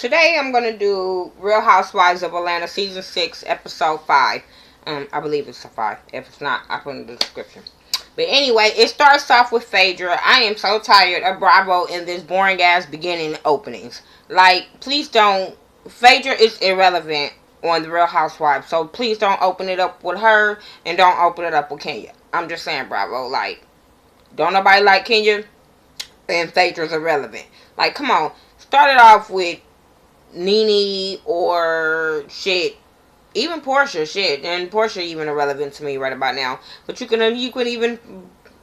Today I'm going to do Real Housewives of Atlanta Season 6, Episode 5. I believe it's a 5. If it's not, I'll put it in the description. But anyway, it starts off with Phaedra. I am so tired of Bravo in this boring ass beginning openings. Like, please don't. Phaedra is irrelevant on the Real Housewives. So please don't open it up with her and don't open it up with Kenya. I'm just saying, Bravo. Like, don't nobody like Kenya and Phaedra's irrelevant. Like, come on. Start it off with Nene or shit. Even Portia, shit. And Portia even irrelevant to me right about now. But you could even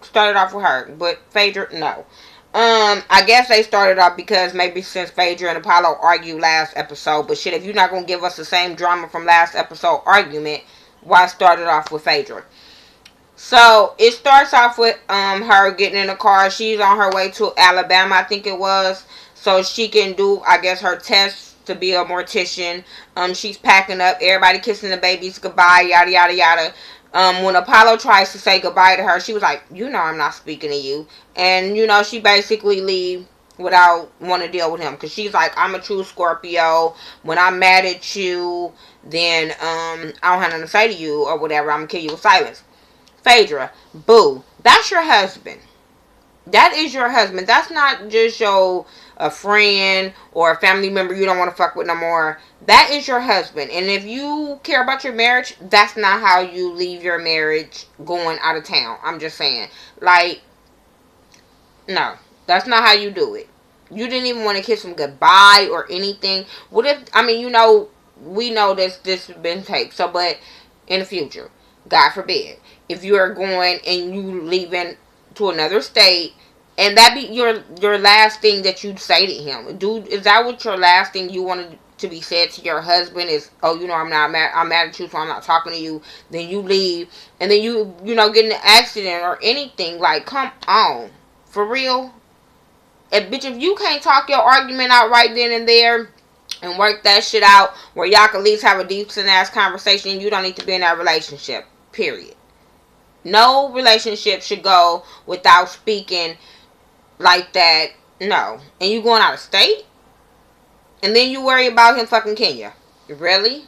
start it off with her. But Phaedra, no. I guess they started off because maybe since Phaedra and Apollo argued last episode. But shit, if you're not going to give us the same drama from last episode argument, why start it off with Phaedra? So, it starts off with her getting in the car. She's on her way to Alabama, I think it was. So, she can do, I guess, her test to be a mortician. She's packing up. Everybody kissing the babies goodbye, yada, yada, yada. When Apollo tries to say goodbye to her, she was like, you know I'm not speaking to you. And, you know, she basically leave without wanting to deal with him. Because she's like, I'm a true Scorpio. When I'm mad at you, then I don't have nothing to say to you or whatever. I'm going to kill you with silence. Phaedra, boo. That's your husband. That is your husband. That's not just a friend or a family member you don't want to fuck with no more. That is your husband. And if you care about your marriage, that's not how you leave your marriage going out of town. I'm just saying. Like, no. That's not how you do it. You didn't even want to kiss him goodbye or anything. What if, I mean, you know, we know this has been taped. So, but in the future, God forbid, if you are going and you leaving to another state, and that be your last thing that you'd say to him, dude, is that what your last thing you wanted to be said to your husband is, oh, you know, I'm mad at you, so I'm not talking to you. Then you leave, and then you know, get in an accident or anything. Like, come on, for real. And bitch, if you can't talk your argument out right then and there and work that shit out where y'all can at least have a decent ass conversation, you don't need to be in that relationship. Period. No relationship should go without speaking like that. No. And you going out of state? And then you worry about him fucking Kenya. Really?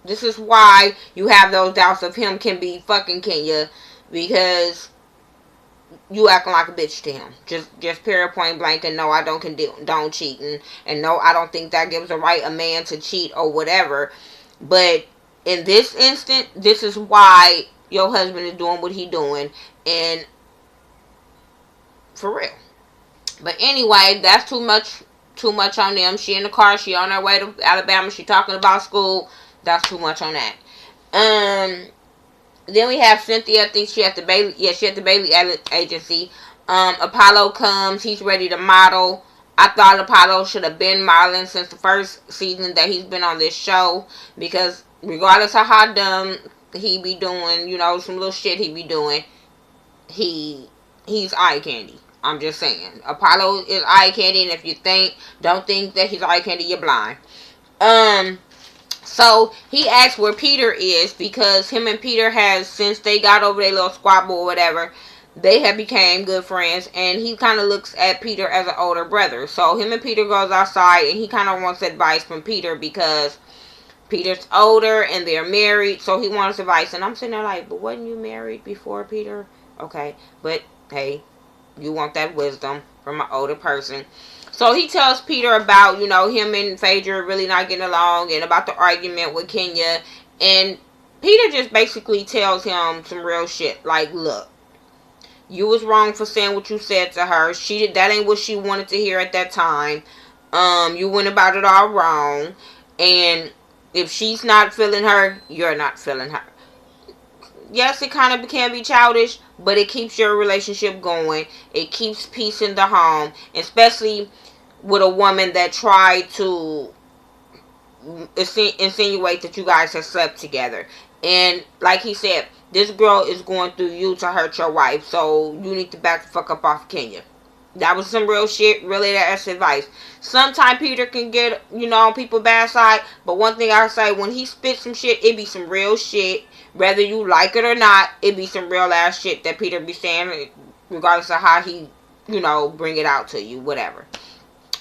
This is why you have those doubts of him can be fucking Kenya. Because you acting like a bitch to him. Just period, point blank. And no, I don't condone cheating. And no, I don't think that gives a right a man to cheat or whatever. But in this instant, this is why your husband is doing what he doing. And for real. But anyway, that's too much on them. She in the car. She on her way to Alabama. She talking about school. That's too much on that. Then we have Cynthia. I think she at the Bailey. Yeah, she at the Bailey agency. Apollo comes. He's ready to model. I thought Apollo should have been modeling since the first season that he's been on this show. Because regardless of how dumb he be doing, you know, some little shit he be doing, he's eye candy. I'm just saying. Apollo is eye candy, and if you don't think that he's eye candy, you're blind. So he asked where Peter is, because him and Peter has, since they got over their little squabble or whatever, they have became good friends, and he kind of looks at Peter as an older brother. So him and Peter goes outside, and he kind of wants advice from Peter because Peter's older and they're married, so he wants advice. And I'm sitting there like, but wasn't you married before, Peter? Okay, but hey, you want that wisdom from an older person. So he tells Peter about, you know, him and Phaedra really not getting along, and about the argument with Kenya. And Peter just basically tells him some real shit. Like, look, you was wrong for saying what you said to her. That ain't what she wanted to hear at that time. You went about it all wrong. And if she's not feeling her, you're not feeling her. Yes, it kind of can be childish, but it keeps your relationship going. It keeps peace in the home, especially with a woman that tried to insinuate that you guys have slept together. And like he said, this girl is going through you to hurt your wife, so you need to back the fuck up off Kenya. That was some real shit. Really, that's advice. Sometimes Peter can get, you know, on people's bad side. But one thing I say, when he spits some shit, it be some real shit. Whether you like it or not, it be some real ass shit that Peter be saying. Regardless of how he, you know, bring it out to you. Whatever.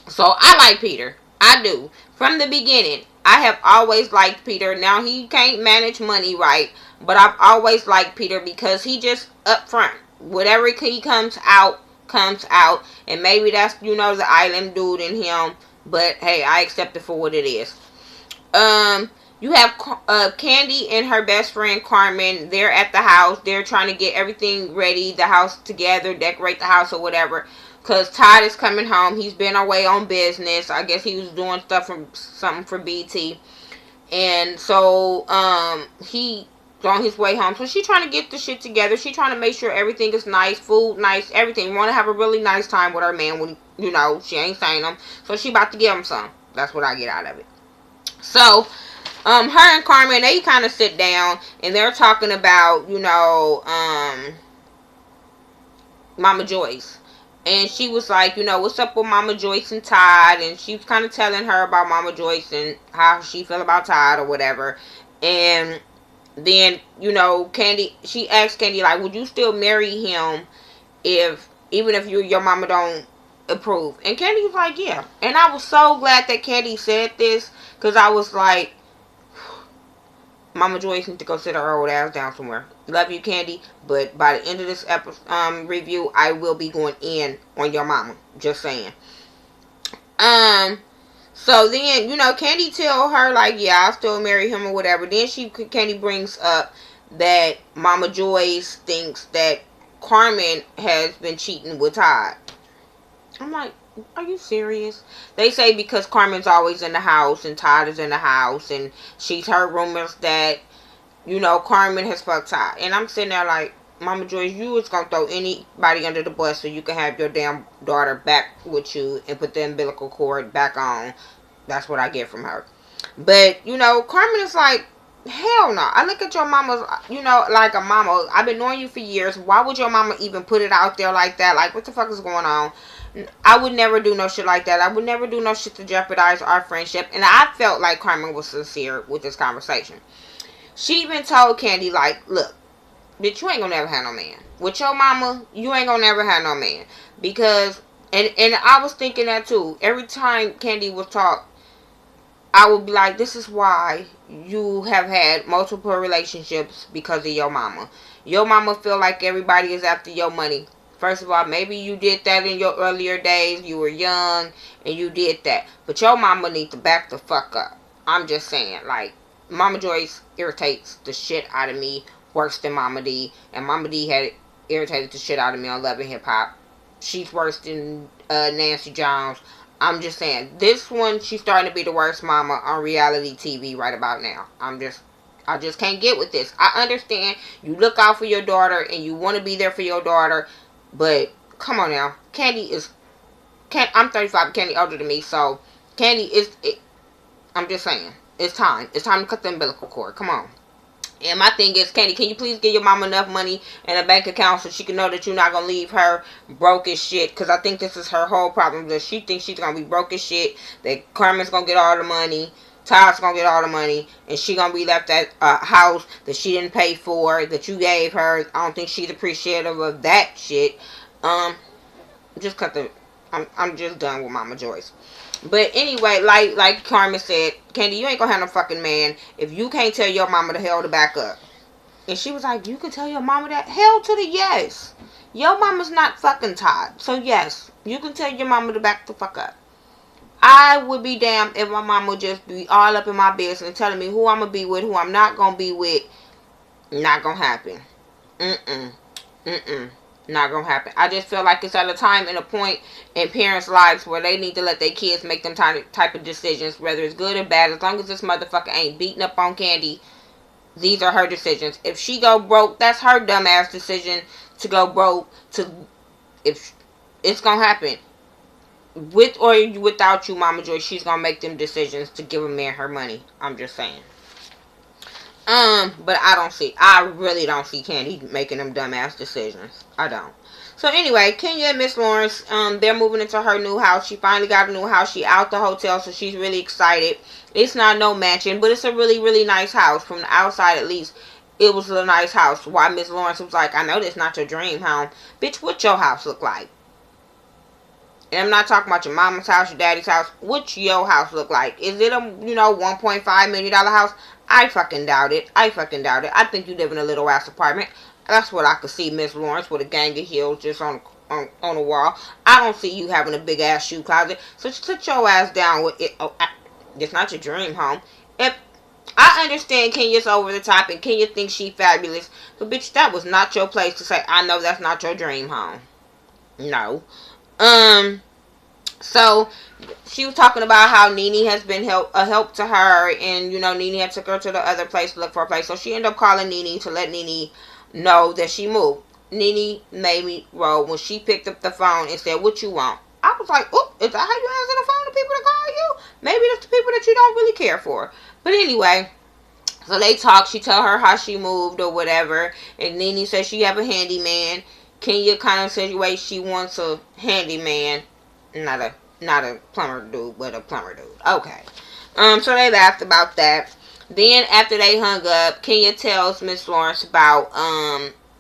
So, I like Peter. I I do. From the beginning, I have always liked Peter. Now, he can't manage money right, but I've always liked Peter because he just upfront. Whatever he comes out, comes out. And maybe that's, the island dude in him. But, hey, I accept it for what it is. You have Kandi and her best friend Carmen. They're at the house. They're trying to get everything ready, the house together, decorate the house or whatever. Because Todd is coming home. He's been away on business. I guess he was doing something for BT. And so he on his way home. So she's trying to get the shit together. She's trying to make sure everything is nice, food nice, everything. We want to have a really nice time with her man when, she ain't saying them. So she about to give him some. That's what I get out of it. So, her and Carmen, they kind of sit down and they're talking about, Mama Joyce. And she was like, what's up with Mama Joyce and Todd? And she was kind of telling her about Mama Joyce and how she feel about Todd or whatever. And then, Kandi, she asked Kandi, like, would you still marry him even if your mama don't approve? And Kandi was like, yeah. And I was so glad that Kandi said this, because I was like, Mama Joyce needs to go sit her old ass down somewhere. Love you, Kandi, but by the end of this episode, review, I will be going in on your mama. Just saying. So then, Kandi tell her, like, yeah, I'll still marry him or whatever. Then Kandi brings up that Mama Joyce thinks that Carmen has been cheating with Todd. I'm like, are you serious? They say because Carmen's always in the house and Todd is in the house, and she's heard rumors that, Carmen has fucked Todd. And I'm sitting there like, Mama Joyce, you was gonna throw anybody under the bus so you can have your damn daughter back with you and put the umbilical cord back on. That's what I get from her. But, Carmen is like, hell no. I look at your mama, like a mama. I've been knowing you for years. Why would your mama even put it out there like that? Like, what the fuck is going on? I would never do no shit like that. I would never do no shit to jeopardize our friendship. And I felt like Carmen was sincere with this conversation. She even told Kandi, like, look, bitch, you ain't gonna never have no man. With your mama, you ain't gonna never have no man. Because, and I was thinking that too. Every time Kandi would talk, I would be like, this is why you have had multiple relationships, because of your mama. Your mama feel like everybody is after your money. First of all, maybe you did that in your earlier days. You were young and you did that. But your mama needs to back the fuck up. I'm just saying, like, Mama Joyce irritates the shit out of me worse than Mama D. And Mama D had irritated the shit out of me on Love and Hip Hop. She's worse than Nancy Jones. I'm just saying, this one, she's starting to be the worst mama on reality TV right about now. I just can't get with this. I understand you look out for your daughter and you want to be there for your daughter, but come on now. I'm 35, Kandi older than me, so Kandi I'm just saying, it's time. It's time to cut the umbilical cord. Come on. And my thing is, Kandi, can you please give your mama enough money in a bank account so she can know that you're not going to leave her broke as shit? Because I think this is her whole problem, that she thinks she's going to be broke as shit, that Carmen's going to get all the money, Todd's going to get all the money, and she going to be left at a house that she didn't pay for, that you gave her. I don't think she's appreciative of that shit. Just cut the... I'm just done with Mama Joyce. But anyway, like Carmen said, Kandi, you ain't gonna have no fucking man if you can't tell your mama the hell to back up. And she was like, you can tell your mama that? Hell to the yes. Your mama's not fucking Todd. So yes, you can tell your mama to back the fuck up. I would be damned if my mama would just be all up in my business and telling me who I'm gonna be with, who I'm not gonna be with. Not gonna happen. Not gonna happen. I just feel like it's at a time and a point in parents' lives where they need to let their kids make them type of decisions, whether it's good or bad. As long as this motherfucker ain't beating up on Kandi, these are her decisions. If she go broke, that's her dumbass decision to go broke. If it's gonna happen, with or without you, Mama Joy, she's gonna make them decisions to give a man her money. I'm just saying. But I really don't see Kandi making them dumbass decisions. I don't. So anyway, Kenya and Miss Lawrence, they're moving into her new house. She finally got a new house. She out the hotel, so she's really excited. It's not no mansion, but it's a really, really nice house. From the outside, at least, it was a nice house. Why Miss Lawrence was like, I know that's not your dream home. Bitch, what your house look like? And I'm not talking about your mama's house, your daddy's house. What's your house look like? Is it a, $1.5 million house? I fucking doubt it. I think you live in a little ass apartment. That's what I could see, Miss Lawrence, with a gang of heels just on the wall. I don't see you having a big ass shoe closet. So sit your ass down with it. Oh, it's not your dream home. If I understand Kenya's over the top and Kenya thinks she fabulous, but bitch, that was not your place to say, I know that's not your dream home. No. So she was talking about how Nene has been a help to her, and Nene had took her to the other place to look for a place. So she ended up calling Nene to let Nene know that she moved. Nene made me roll when she picked up the phone and said, "What you want?" I was like, "Oop, is that how you answer the phone to people that call you? Maybe that's the people that you don't really care for." But anyway, so they talk. She tell her how she moved or whatever, and Nene says she have a handyman. Kenya kind of insinuates she wants a handyman, not a plumber dude, but a plumber dude. Okay. So they laughed about that. Then after they hung up, Kenya tells Miss Lawrence about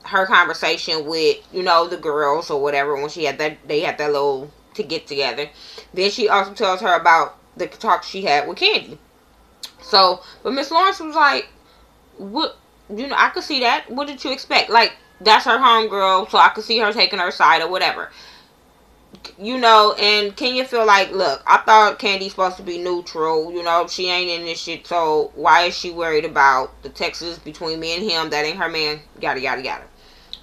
her conversation with the girls or whatever when they had that little to get together. Then she also tells her about the talk she had with Kandi. So, but Miss Lawrence was like, "What? I could see that. What did you expect? Like, that's her homegirl, so I could see her taking her side or whatever." And Kenya feel like, look, I thought Kandi's supposed to be neutral. She ain't in this shit, so why is she worried about the Texas between me and him? That ain't her man, yada, yada, yada.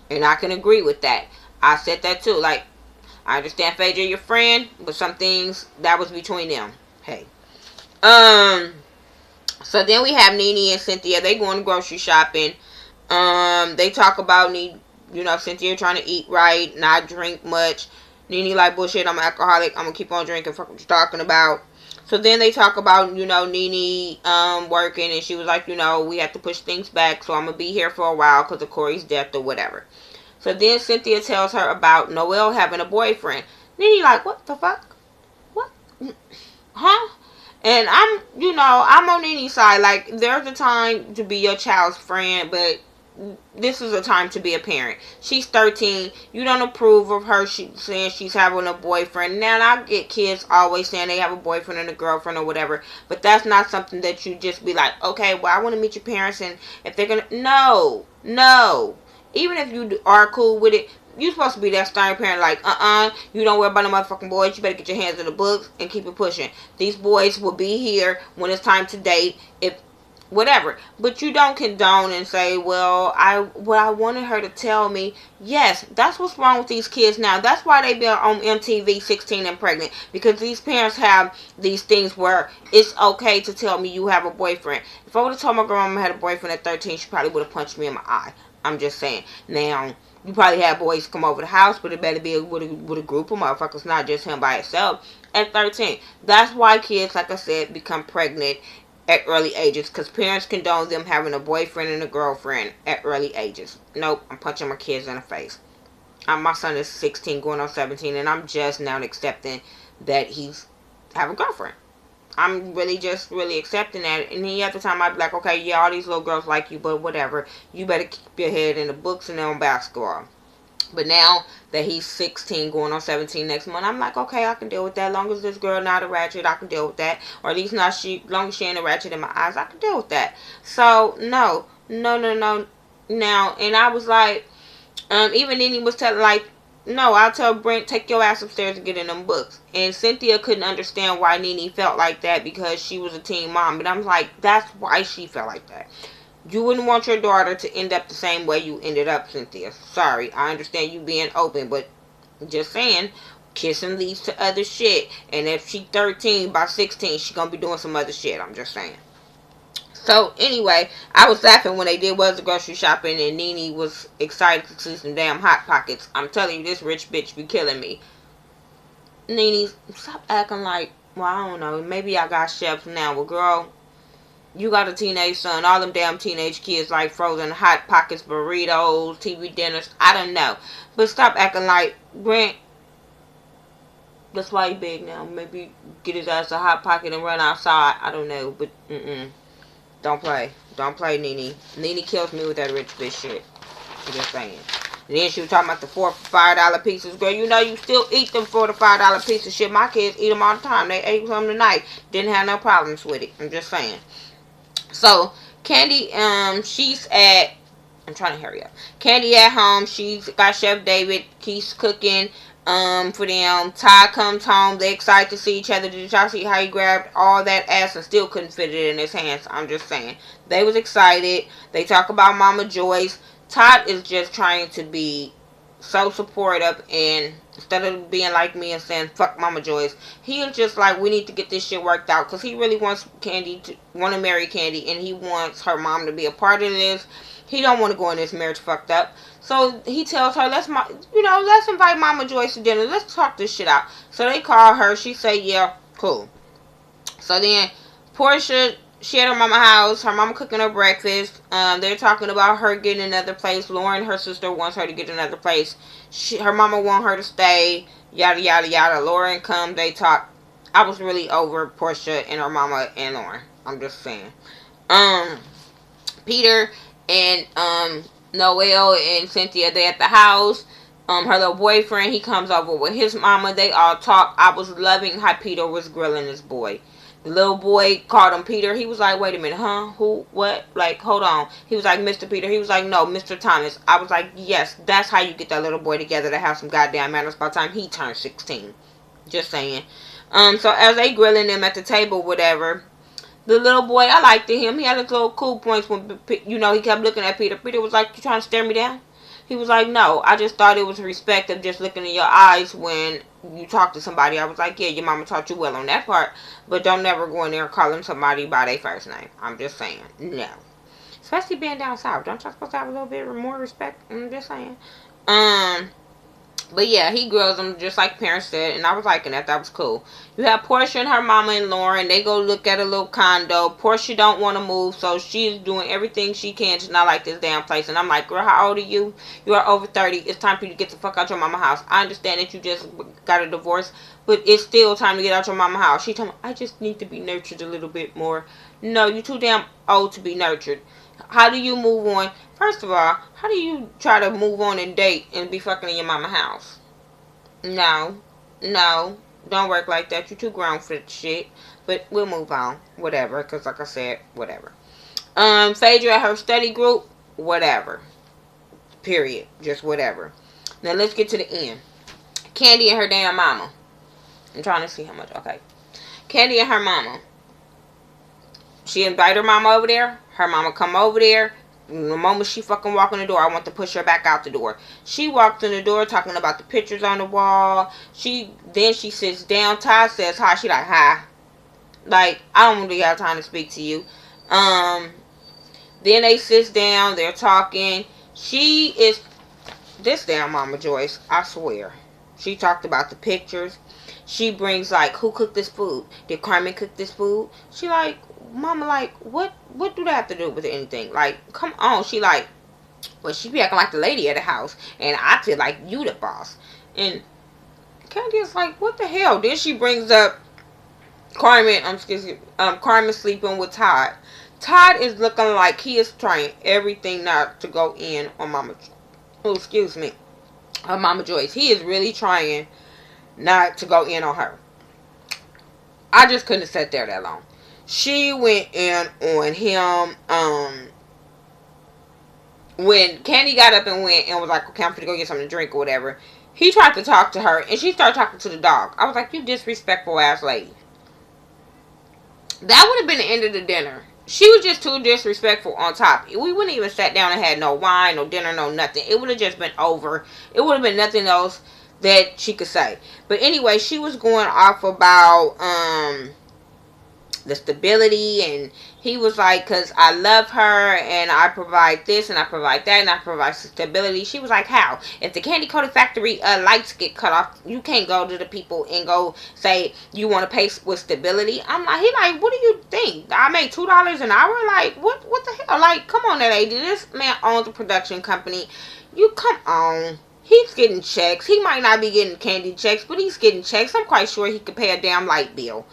And I can agree with that. I said that too. Like, I understand Phaedra, your friend, but some things, that was between them. Hey. So then we have Nene and Cynthia. They going grocery shopping. They talk about Cynthia trying to eat right, not drink much. Nene like, bullshit, I'm an alcoholic. I'm going to keep on drinking. Fuck what you're talking about. So then they talk about, Nene working. And she was like, we have to push things back. So I'm going to be here for a while because of Corey's death or whatever. So then Cynthia tells her about Noel having a boyfriend. Nene like, what the fuck? What? Huh? And I'm on Nene's side. Like, there's a time to be your child's friend, but this is a time to be a parent. She's 13. You don't approve of her saying she's having a boyfriend. Now, I get kids always saying they have a boyfriend and a girlfriend or whatever, but that's not something that you just be like, okay, well, I want to meet your parents, and if they're going to... No. Even if you are cool with it, you're supposed to be that stern parent, like, you don't worry about no motherfucking boys. You better get your hands in the books and keep it pushing. These boys will be here when it's time to date, if whatever. But you don't condone and say, well, I wanted her to tell me. Yes, that's what's wrong with these kids now. That's why they been on MTV 16 and pregnant. Because these parents have these things where it's okay to tell me you have a boyfriend. If I would have told my grandma had a boyfriend at 13, she probably would have punched me in my eye. I'm just saying. Now, you probably have boys come over the house, but it better be with a group of motherfuckers, not just him by himself. At 13. That's why kids, like I said, become pregnant at early ages, because parents condone them having a boyfriend and a girlfriend at early ages. Nope, I'm punching my kids in the face. My son is 16 going on 17, and I'm just now accepting that he's have a girlfriend. I'm really accepting that. And then at the time I'd be like, okay, yeah, all these little girls like you, but whatever. You better keep your head in the books and on basketball. But now that he's 16 going on 17 next month, I'm like, okay, I can deal with that. As long as this girl not a ratchet, I can deal with that. Or at least not as long as she ain't a ratchet in my eyes, I can deal with that. So, no. Now, and I was like, even Nene was telling, like, no, I'll tell Brent, take your ass upstairs and get in them books. And Cynthia couldn't understand why Nene felt like that because she was a teen mom. But I'm like, that's why she felt like that. You wouldn't want your daughter to end up the same way you ended up, Cynthia. Sorry, I understand you being open, but just saying, kissing leads to other shit. And if she's 13, by 16, she's going to be doing some other shit. I'm just saying. So, anyway, I was laughing when they was the grocery shopping and Nene was excited to see some damn Hot Pockets. I'm telling you, this rich bitch be killing me. Nene, stop acting like, well, I don't know, maybe I got chefs now. Well, girl, you got a teenage son. All them damn teenage kids like frozen Hot Pockets, burritos, TV dinners. I don't know. But stop acting like, Grant, that's why he big now. Maybe get his ass a Hot Pocket and run outside. I don't know, but, Don't play. Don't play, Nene. Nene kills me with that rich bitch shit. I'm just saying. And then she was talking about the $4 for $5 pieces. Girl, you know you still eat them $4 to $5 pieces. Shit, my kids eat them all the time. They ate some tonight. Didn't have no problems with it. I'm just saying. So, Kandi, she's at... I'm trying to hurry up. Kandi at home. She's got Chef David. He's cooking for them. Todd comes home. They excited to see each other. Did y'all see how he grabbed all that ass and still couldn't fit it in his hands? I'm just saying. They was excited. They talk about Mama Joyce. Todd is just trying to be so supportive, and instead of being like me and saying fuck Mama Joyce, he is just like, we need to get this shit worked out, because he really wants Kandi to want to marry Kandi, and he wants her mom to be a part of this. He don't want to go in this marriage fucked up. So he tells her, let's invite Mama Joyce to dinner. Let's talk this shit out. So they call her. She say, yeah, cool. So then Portia, she at her mama house. Her mama cooking her breakfast. They're talking about her getting another place. Lauren, her sister, wants her to get another place. Her mama want her to stay. Yada, yada, yada. Lauren comes. They talk. I was really over Portia and her mama and Lauren. I'm just saying. Peter and Noelle and Cynthia, they at the house. Her little boyfriend, he comes over with his mama. They all talk. I was loving how Peter was grilling this boy. The little boy called him Peter. He was like, wait a minute, huh? Who? What? Like, hold on. He was like, Mr. Peter. He was like, no, Mr. Thomas. I was like, yes, that's how you get that little boy together to have some goddamn manners by the time he turns 16. Just saying. So as they grilling them at the table, whatever, the little boy, I liked him. He had his little cool points when, he kept looking at Peter. Peter was like, you trying to stare me down? He was like, no, I just thought it was respect of just looking in your eyes when you talk to somebody. I was like, yeah, your mama taught you well on that part, but don't never go in there calling somebody by their first name. I'm just saying, no. Especially being down south. Don't y'all supposed to have a little bit more respect? I'm just saying. But yeah, he grills them just like parents said, and I was liking that. That was cool. You have Portia and her mama and Lauren. They go look at a little condo. Portia don't want to move, so she's doing everything she can to not like this damn place. And I'm like, girl, how old are you? You are over 30. It's time for you to get the fuck out your mama house. I understand that you just got a divorce, but it's still time to get out your mama house. She told me, I just need to be nurtured a little bit more. No, you're too damn old to be nurtured. How do you move on? First of all, how do you try to move on and date and be fucking in your mama house? No. Don't work like that. You're too grown for that shit. But we'll move on. Whatever. Because like I said, whatever. Phaedra at her study group. Whatever. Period. Just whatever. Now let's get to the end. Kandi and her damn mama. I'm trying to see how much. Okay. Kandi and her mama. She invite her mama over there. Her mama come over there. The moment she fucking walk in the door, I want to push her back out the door. She walked in the door talking about the pictures on the wall. Then she sits down. Todd says hi. She like, hi. Like, I don't really have time to speak to you. Then they sit down. They're talking. She is this damn Mama Joyce. I swear. She talked about the pictures. She brings like, who cooked this food? Did Carmen cook this food? She like, Mama, like, what do that have to do with anything? Like, come on. She like, well, she be acting like the lady of the house, and I feel like you the boss. And Kandi is like, what the hell? Then she brings up Carmen, Carmen sleeping with Todd. Todd is looking like he is trying everything not to go in on Mama Joyce. He is really trying not to go in on her. I just couldn't have sat there that long. She went in on him. When Kandi got up and went and was like, okay, I'm gonna go get something to drink or whatever, he tried to talk to her and she started talking to the dog. I was like, you disrespectful ass lady. That would have been the end of the dinner. She was just too disrespectful on top. We wouldn't even sat down and had no wine, no dinner, no nothing. It would have just been over. It would have been nothing else that she could say. But anyway, she was going off about the stability, and he was like, because I love her and I provide this and I provide that and I provide stability. She was like, how? If the candy coated factory lights get cut off, you can't go to the people and go say you want to pay with stability. I'm like, he like, what do you think? I made $2 an hour? Like, what the hell? Like, come on, that lady. This man owns a production company. You come on. He's getting checks. He might not be getting candy checks, but he's getting checks. I'm quite sure he could pay a damn light bill.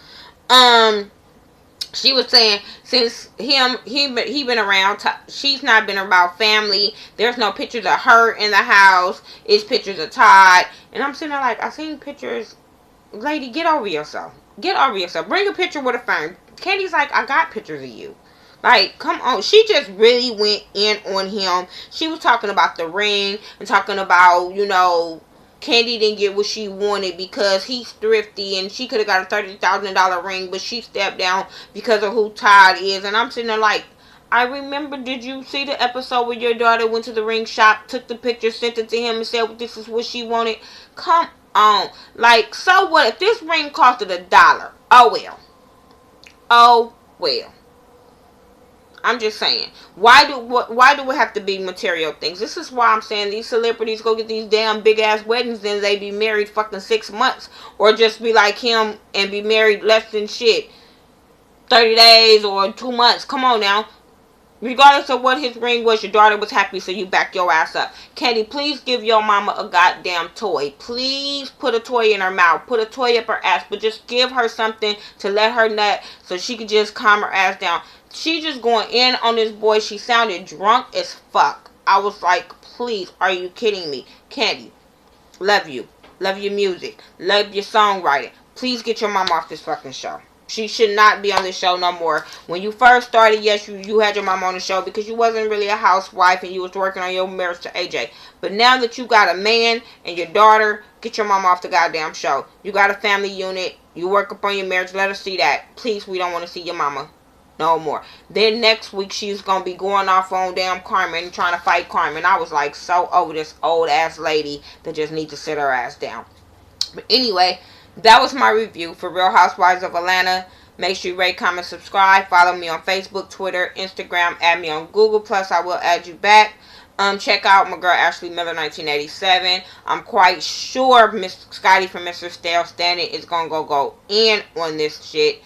she was saying since he been around, she's not been about family. There's no pictures of her in the house. It's pictures of Todd. And I'm sitting there like, I seen pictures. Lady, get over yourself. Get over yourself. Bring a picture with a phone. Candy's like, I got pictures of you. Like, come on. She just really went in on him. She was talking about the ring and talking about, Kandi didn't get what she wanted because he's thrifty and she could have got a $30,000 ring, but she stepped down because of who Todd is. And I'm sitting there like, I remember, did you see the episode where your daughter went to the ring shop, took the picture, sent it to him and said, well, this is what she wanted? Come on. Like, so what if this ring costed $1? Oh, well. Oh, well. I'm just saying. Why do we have to be material things? This is why I'm saying these celebrities go get these damn big ass weddings, then they be married fucking 6 months, or just be like him and be married less than shit 30 days or 2 months. Come on now. Regardless of what his ring was, your daughter was happy, so you back your ass up. Kandi, please give your mama a goddamn toy. Please put a toy in her mouth. Put a toy up her ass. But just give her something to let her nut so she could just calm her ass down. She just going in on this boy. She sounded drunk as fuck. I was like, please, are you kidding me? Kandi, love you. Love your music. Love your songwriting. Please get your mom off this fucking show. She should not be on this show no more. When you first started, yes, you had your mom on the show because you wasn't really a housewife and you was working on your marriage to AJ. But now that you got a man and your daughter, get your mom off the goddamn show. You got a family unit. You work up on your marriage. Let us see that. Please, we don't want to see your mama no more. Then next week, she's going to be going off on damn Carmen and trying to fight Carmen. I was like so over this old ass lady that just needs to sit her ass down. But anyway, that was my review for Real Housewives of Atlanta. Make sure you rate, comment, subscribe. Follow me on Facebook, Twitter, Instagram. Add me on Google+. I will add you back. Check out my girl Ashley Miller 1987. I'm quite sure Miss Scotty from Mr. Stale Standing is going to go in on this shit.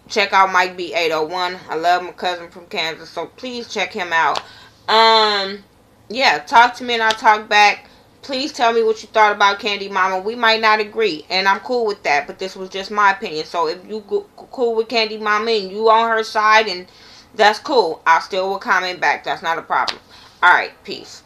Check out Mike B 801. I love my cousin from Kansas, so please check him out. Yeah, talk to me and I'll talk back. Please tell me what you thought about Kandi Mama. We might not agree, and I'm cool with that, but this was just my opinion. So if you cool with Kandi Mama and you on her side, and that's cool, I still will comment back. That's not a problem. Alright, peace.